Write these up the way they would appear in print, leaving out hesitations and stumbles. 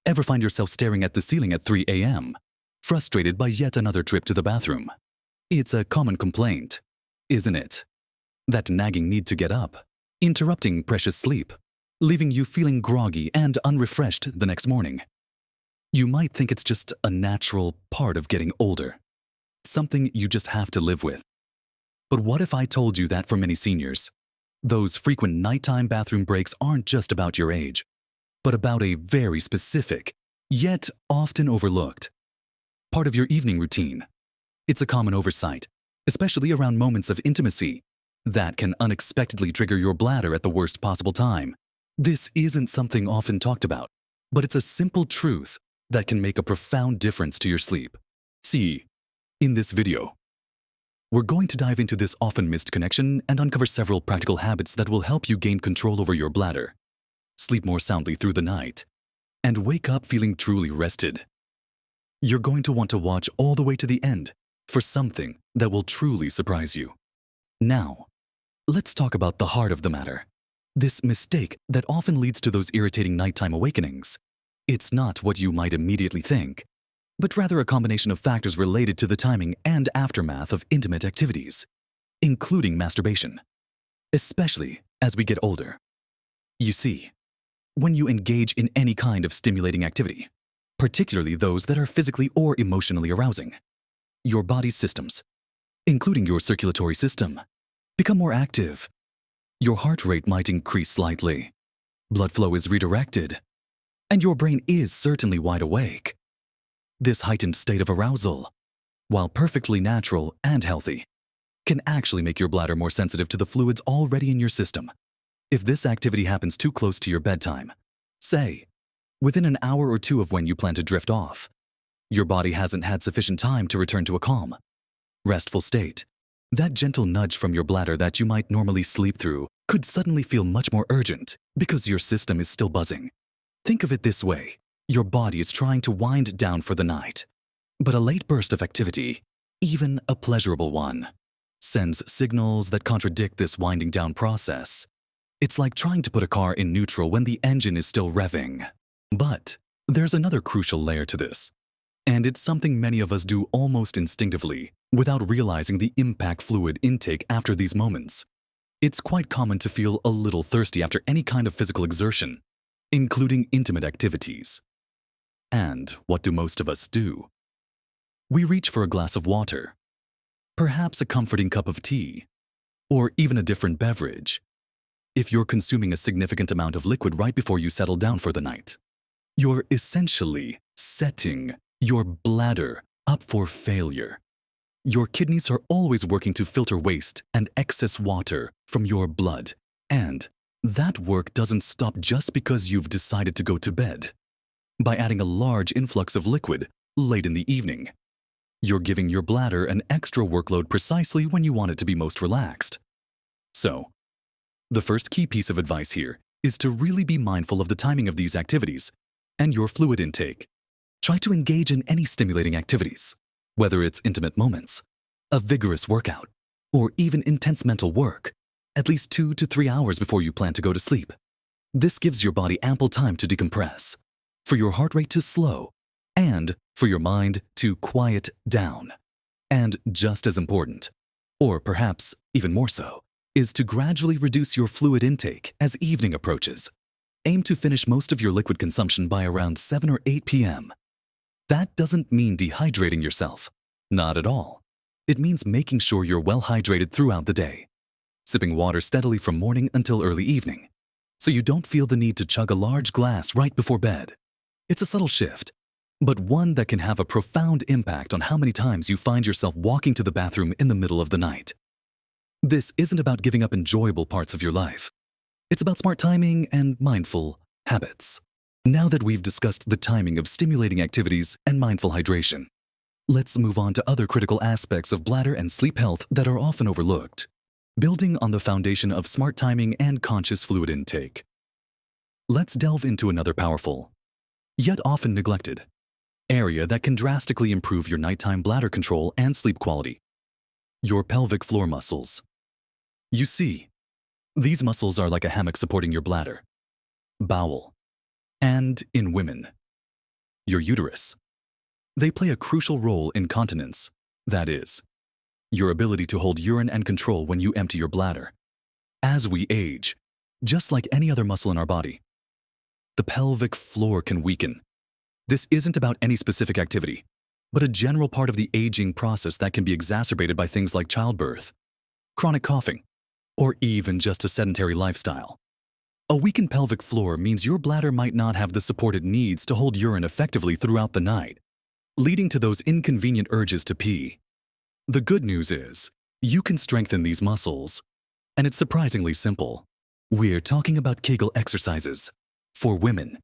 Ever find yourself staring at the ceiling at 3 a.m., frustrated by yet another trip to the bathroom? It's a common complaint, isn't it? That nagging need to get up, interrupting precious sleep, leaving you feeling groggy and unrefreshed the next morning. You might think it's just a natural part of getting older, something you just have to live with. But what if I told you that for many seniors, those frequent nighttime bathroom breaks aren't just about your age, but about a very specific, yet often overlooked, part of your evening routine? It's a common oversight, especially around moments of intimacy, that can unexpectedly trigger your bladder at the worst possible time. This isn't something often talked about, but it's a simple truth that can make a profound difference to your sleep. See, in this video, we're going to dive into this often missed connection and uncover several practical habits that will help you gain control over your bladder, sleep more soundly through the night, and wake up feeling truly rested. You're going to want to watch all the way to the end for something that will truly surprise you. Now, let's talk about the heart of the matter. This mistake that often leads to those irritating nighttime awakenings. It's not what you might immediately think, but rather a combination of factors related to the timing and aftermath of intimate activities, including masturbation, especially as we get older. You see, when you engage in any kind of stimulating activity, particularly those that are physically or emotionally arousing, your body's systems, including your circulatory system, become more active. Your heart rate might increase slightly, blood flow is redirected, and your brain is certainly wide awake. This heightened state of arousal, while perfectly natural and healthy, can actually make your bladder more sensitive to the fluids already in your system. If this activity happens too close to your bedtime, say, within an hour or two of when you plan to drift off, your body hasn't had sufficient time to return to a calm, restful state. That gentle nudge from your bladder that you might normally sleep through could suddenly feel much more urgent because your system is still buzzing. Think of it this way. Your body is trying to wind down for the night, but a late burst of activity, even a pleasurable one, sends signals that contradict this winding down process. It's like trying to put a car in neutral when the engine is still revving. But there's another crucial layer to this, and it's something many of us do almost instinctively without realizing the impact fluid intake after these moments. It's quite common to feel a little thirsty after any kind of physical exertion, including intimate activities. And what do most of us do? We reach for a glass of water, perhaps a comforting cup of tea, or even a different beverage. If you're consuming a significant amount of liquid right before you settle down for the night, you're essentially setting your bladder up for failure. Your kidneys are always working to filter waste and excess water from your blood, and that work doesn't stop just because you've decided to go to bed. By adding a large influx of liquid late in the evening, you're giving your bladder an extra workload precisely when you want it to be most relaxed. So, the first key piece of advice here is to really be mindful of the timing of these activities and your fluid intake. Try to engage in any stimulating activities, whether it's intimate moments, a vigorous workout, or even intense mental work, at least 2 to 3 hours before you plan to go to sleep. This gives your body ample time to decompress, for your heart rate to slow, and for your mind to quiet down. And just as important, or perhaps even more so, is to gradually reduce your fluid intake as evening approaches. Aim to finish most of your liquid consumption by around 7 or 8 p.m. That doesn't mean dehydrating yourself. Not at all. It means making sure you're well hydrated throughout the day, sipping water steadily from morning until early evening, so you don't feel the need to chug a large glass right before bed. It's a subtle shift, but one that can have a profound impact on how many times you find yourself walking to the bathroom in the middle of the night. This isn't about giving up enjoyable parts of your life. It's about smart timing and mindful habits. Now that we've discussed the timing of stimulating activities and mindful hydration, let's move on to other critical aspects of bladder and sleep health that are often overlooked, building on the foundation of smart timing and conscious fluid intake. Let's delve into another powerful, yet often neglected, area that can drastically improve your nighttime bladder control and sleep quality: your pelvic floor muscles. You see, these muscles are like a hammock supporting your bladder, bowel, and, in women, your uterus. They play a crucial role in continence, that is, your ability to hold urine and control when you empty your bladder. As we age, just like any other muscle in our body, the pelvic floor can weaken. This isn't about any specific activity, but a general part of the aging process that can be exacerbated by things like childbirth, chronic coughing, or even just a sedentary lifestyle. A weakened pelvic floor means your bladder might not have the support it needs to hold urine effectively throughout the night, leading to those inconvenient urges to pee. The good news is, you can strengthen these muscles, and it's surprisingly simple. We're talking about Kegel exercises. For women,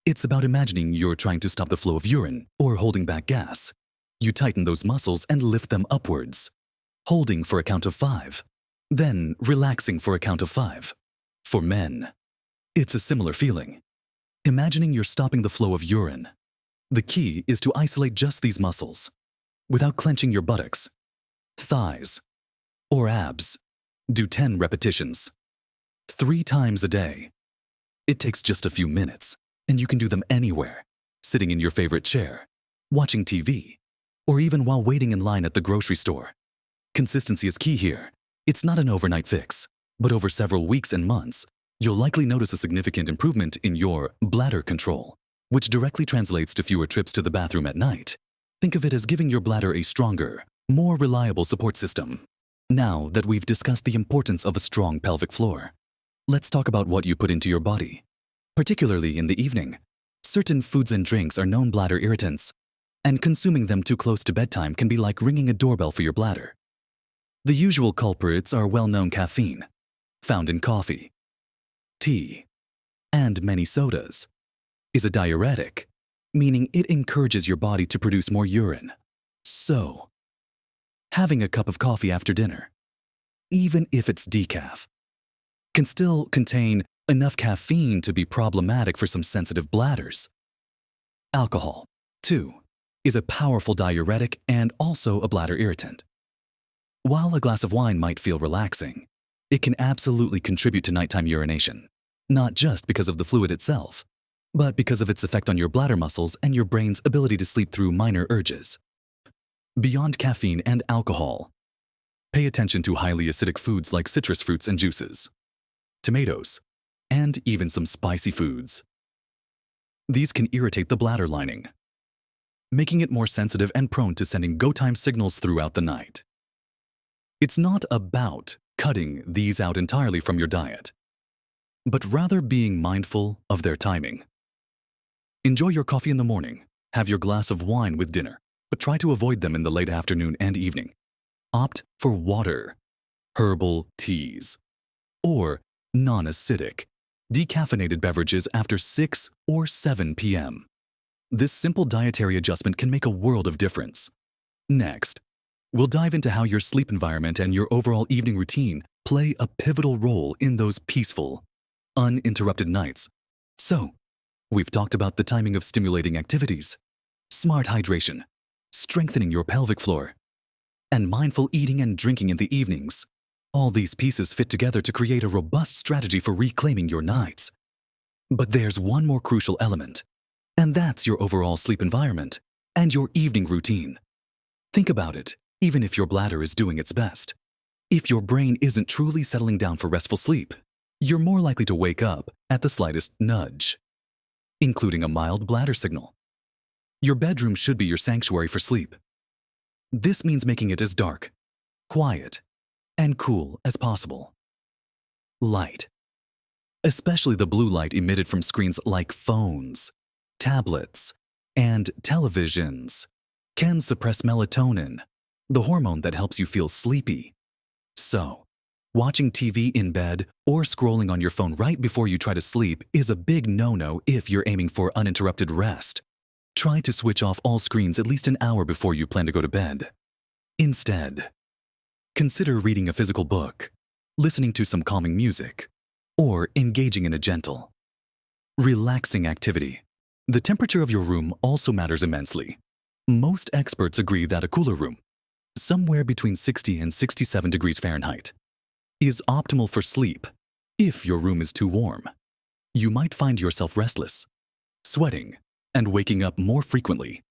it's about imagining you're trying to stop the flow of urine or holding back gas. You tighten those muscles and lift them upwards, holding for a count of 5, then relaxing for a count of 5. For men, it's a similar feeling. Imagining you're stopping the flow of urine. The key is to isolate just these muscles, without clenching your buttocks, thighs, or abs. Do 10 repetitions, 3 times a day. It takes just a few minutes, and you can do them anywhere, sitting in your favorite chair, watching TV, or even while waiting in line at the grocery store. Consistency is key here. It's not an overnight fix, but over several weeks and months, you'll likely notice a significant improvement in your bladder control, which directly translates to fewer trips to the bathroom at night. Think of it as giving your bladder a stronger, more reliable support system. Now that we've discussed the importance of a strong pelvic floor, let's talk about what you put into your body. Particularly in the evening, certain foods and drinks are known bladder irritants, and consuming them too close to bedtime can be like ringing a doorbell for your bladder. The usual culprits are well-known caffeine, found in coffee, tea, and many sodas, is a diuretic, meaning it encourages your body to produce more urine. So, having a cup of coffee after dinner, even if it's decaf, can still contain enough caffeine to be problematic for some sensitive bladders. Alcohol, too, is a powerful diuretic and also a bladder irritant. While a glass of wine might feel relaxing, it can absolutely contribute to nighttime urination, not just because of the fluid itself, but because of its effect on your bladder muscles and your brain's ability to sleep through minor urges. Beyond caffeine and alcohol, pay attention to highly acidic foods like citrus fruits and juices, tomatoes, and even some spicy foods. These can irritate the bladder lining, making it more sensitive and prone to sending go-time signals throughout the night. It's not about cutting these out entirely from your diet, but rather being mindful of their timing. Enjoy your coffee in the morning, have your glass of wine with dinner, but try to avoid them in the late afternoon and evening. Opt for water, herbal teas, or non-acidic, decaffeinated beverages after 6 or 7 p.m. This simple dietary adjustment can make a world of difference. Next, we'll dive into how your sleep environment and your overall evening routine play a pivotal role in those peaceful, uninterrupted nights. So, we've talked about the timing of stimulating activities, smart hydration, strengthening your pelvic floor, and mindful eating and drinking in the evenings. All these pieces fit together to create a robust strategy for reclaiming your nights. But there's one more crucial element, and that's your overall sleep environment and your evening routine. Think about it, even if your bladder is doing its best. If your brain isn't truly settling down for restful sleep, you're more likely to wake up at the slightest nudge, including a mild bladder signal. Your bedroom should be your sanctuary for sleep. This means making it as dark, quiet, and cool as possible. Light, especially the blue light emitted from screens like phones, tablets, and televisions, can suppress melatonin, the hormone that helps you feel sleepy. So, watching TV in bed or scrolling on your phone right before you try to sleep is a big no-no if you're aiming for uninterrupted rest. Try to switch off all screens at least an hour before you plan to go to bed. Instead, consider reading a physical book, listening to some calming music, or engaging in a gentle, relaxing activity. The temperature of your room also matters immensely. Most experts agree that a cooler room, somewhere between 60 and 67 degrees Fahrenheit, is optimal for sleep. If your room is too warm, you might find yourself restless, sweating, and waking up more frequently,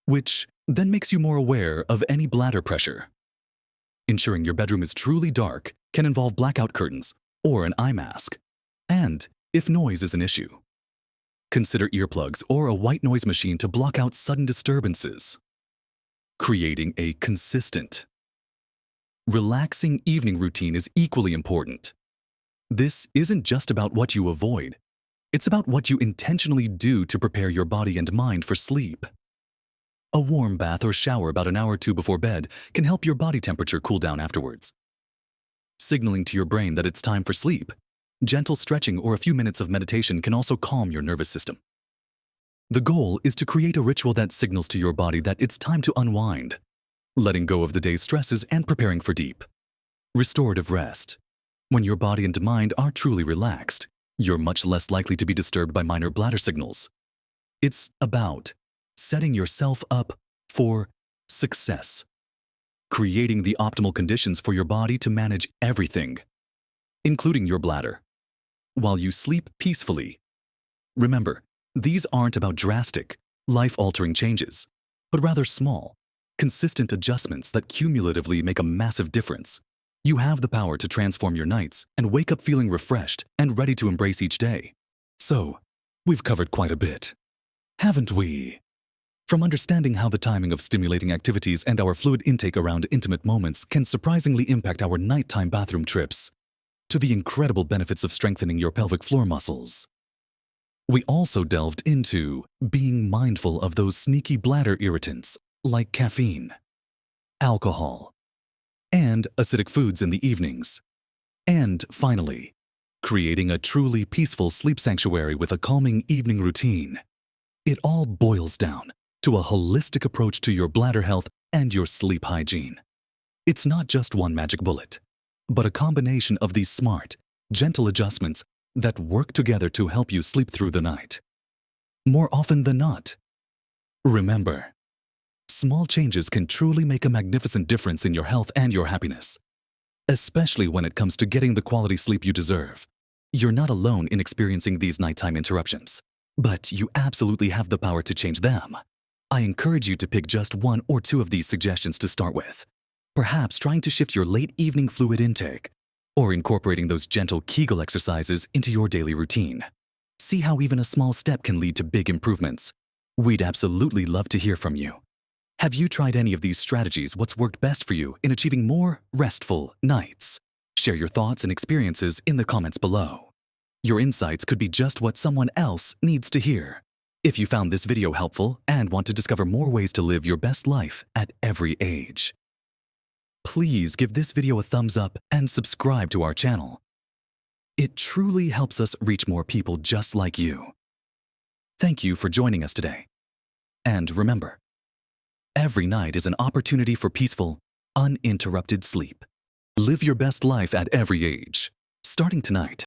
which then makes you more aware of any bladder pressure. Ensuring your bedroom is truly dark can involve blackout curtains or an eye mask, and if noise is an issue, consider earplugs or a white noise machine to block out sudden disturbances. Creating a consistent, relaxing evening routine is equally important. This isn't just about what you avoid, it's about what you intentionally do to prepare your body and mind for sleep. A warm bath or shower about an hour or two before bed can help your body temperature cool down afterwards, signaling to your brain that it's time for sleep. Gentle stretching or a few minutes of meditation can also calm your nervous system. The goal is to create a ritual that signals to your body that it's time to unwind, letting go of the day's stresses and preparing for deep, restorative rest. When your body and mind are truly relaxed, you're much less likely to be disturbed by minor bladder signals. It's about setting yourself up for success, creating the optimal conditions for your body to manage everything, including your bladder, while you sleep peacefully. Remember, these aren't about drastic, life-altering changes, but rather small, consistent adjustments that cumulatively make a massive difference. You have the power to transform your nights and wake up feeling refreshed and ready to embrace each day. So, we've covered quite a bit, haven't we? From understanding how the timing of stimulating activities and our fluid intake around intimate moments can surprisingly impact our nighttime bathroom trips, to the incredible benefits of strengthening your pelvic floor muscles. We also delved into being mindful of those sneaky bladder irritants like caffeine, alcohol, and acidic foods in the evenings. And finally, creating a truly peaceful sleep sanctuary with a calming evening routine. It all boils down to a holistic approach to your bladder health and your sleep hygiene. It's not just one magic bullet, but a combination of these smart, gentle adjustments that work together to help you sleep through the night. More often than not, remember, small changes can truly make a magnificent difference in your health and your happiness, especially when it comes to getting the quality sleep you deserve. You're not alone in experiencing these nighttime interruptions, but you absolutely have the power to change them. I encourage you to pick just one or two of these suggestions to start with. Perhaps trying to shift your late evening fluid intake, or incorporating those gentle Kegel exercises into your daily routine. See how even a small step can lead to big improvements. We'd absolutely love to hear from you. Have you tried any of these strategies? What's worked best for you in achieving more restful nights? Share your thoughts and experiences in the comments below. Your insights could be just what someone else needs to hear. If you found this video helpful and want to discover more ways to live your best life at every age, please give this video a thumbs up and subscribe to our channel. It truly helps us reach more people just like you. Thank you for joining us today. And remember, every night is an opportunity for peaceful, uninterrupted sleep. Live your best life at every age, starting tonight.